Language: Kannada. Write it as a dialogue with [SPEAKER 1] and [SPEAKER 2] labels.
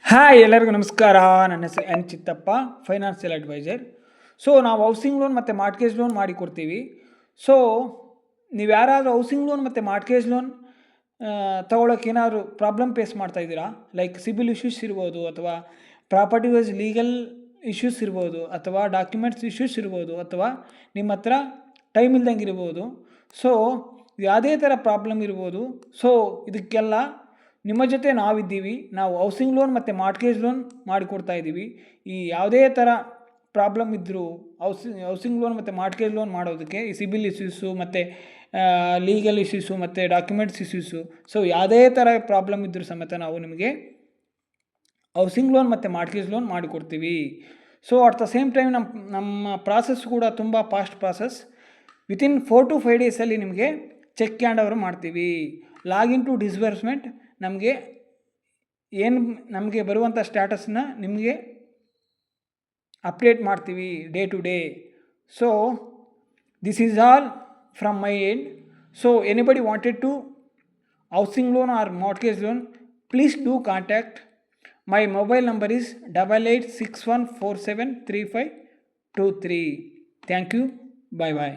[SPEAKER 1] ಹಾಯ್ ಎಲ್ಲರಿಗೂ ನಮಸ್ಕಾರ. ನನ್ನ ಹೆಸರು N Chittappa, financial adviser. So ನಾವು ಹೌಸಿಂಗ್ ಲೋನ್ ಮತ್ತು ಮಾರ್ಟ್ಗೇಜ್ ಲೋನ್ ಮಾಡಿಕೊಡ್ತೀವಿ. ಸೊ ನೀವು ಯಾರಾದರೂ ಹೌಸಿಂಗ್ ಲೋನ್ ಮತ್ತು ಮಾರ್ಟ್ಗೇಜ್ ಲೋನ್ ತೊಗೊಳಕ್ಕೆ ಏನಾದರೂ ಪ್ರಾಬ್ಲಮ್ ಫೇಸ್ ಮಾಡ್ತಾ ಇದ್ದೀರಾ, ಲೈಕ್ ಸಿಬಿಲ್ ಇಶ್ಯೂಸ್ ಇರ್ಬೋದು, ಅಥವಾ ಪ್ರಾಪರ್ಟಿ ವೈಸ್ ಲೀಗಲ್ ಇಶ್ಯೂಸ್ ಇರ್ಬೋದು, ಅಥವಾ ಡಾಕ್ಯುಮೆಂಟ್ಸ್ ಇಶ್ಯೂಸ್ ಇರ್ಬೋದು, ಅಥವಾ ನಿಮ್ಮ ಹತ್ರ ಟೈಮ್ ಇಲ್ದಂಗೆ ಇರ್ಬೋದು. ಸೊ ಯಾವುದೇ ಥರ ಪ್ರಾಬ್ಲಮ್ ಇರ್ಬೋದು. ಸೊ ಇದಕ್ಕೆಲ್ಲ ನಿಮ್ಮ ಜೊತೆ ನಾವಿದ್ದೀವಿ. ನಾವು ಹೌಸಿಂಗ್ ಲೋನ್ ಮತ್ತು ಮಾರ್ಟ್ಗೇಜ್ ಲೋನ್ ಮಾಡಿಕೊಡ್ತಾ ಇದ್ದೀವಿ. ಈ ಯಾವುದೇ ಥರ ಪ್ರಾಬ್ಲಮ್ ಇದ್ದರೂ ಹೌಸಿಂಗ್ ಲೋನ್ ಮತ್ತು ಮಾರ್ಟ್ಗೇಜ್ ಲೋನ್ ಮಾಡೋದಕ್ಕೆ ಈ ಸಿಬಿಲ್ ಇಶ್ಯೂಸು ಮತ್ತು ಲೀಗಲ್ ಇಶ್ಯೂಸು ಮತ್ತು ಡಾಕ್ಯುಮೆಂಟ್ಸ್ ಇಶ್ಯೂಸು, ಸೊ ಯಾವುದೇ ಥರ ಪ್ರಾಬ್ಲಮ್ ಇದ್ದರೂ ಸಮೇತ ನಾವು ನಿಮಗೆ ಹೌಸಿಂಗ್ ಲೋನ್ ಮತ್ತು ಮಾರ್ಟ್ಗೇಜ್ ಲೋನ್ ಮಾಡಿಕೊಡ್ತೀವಿ. So at the same time ನಮ್ಮ ಪ್ರಾಸೆಸ್ ಕೂಡ ತುಂಬ ಫಾಸ್ಟ್ ಪ್ರಾಸೆಸ್. ವಿತಿನ್ 4 to 5 ಡೇಸಲ್ಲಿ ನಿಮಗೆ ಚೆಕ್ ಹ್ಯಾಂಡ್ ಓವರ್ ಮಾಡ್ತೀವಿ. ಲಾಗಿನ್ ಟು ಡಿಸ್ಬರ್ಸ್ಮೆಂಟ್ ನಮಗೆ ಬರುವಂಥ ಸ್ಟ್ಯಾಟಸ್ನ ನಿಮಗೆ ಅಪ್ಡೇಟ್ ಮಾಡ್ತೀವಿ day to day. So this is all from my end. So anybody wanted to housing loan or mortgage loan, please do contact. My mobile number is 8861473523. Thank you. Bye bye.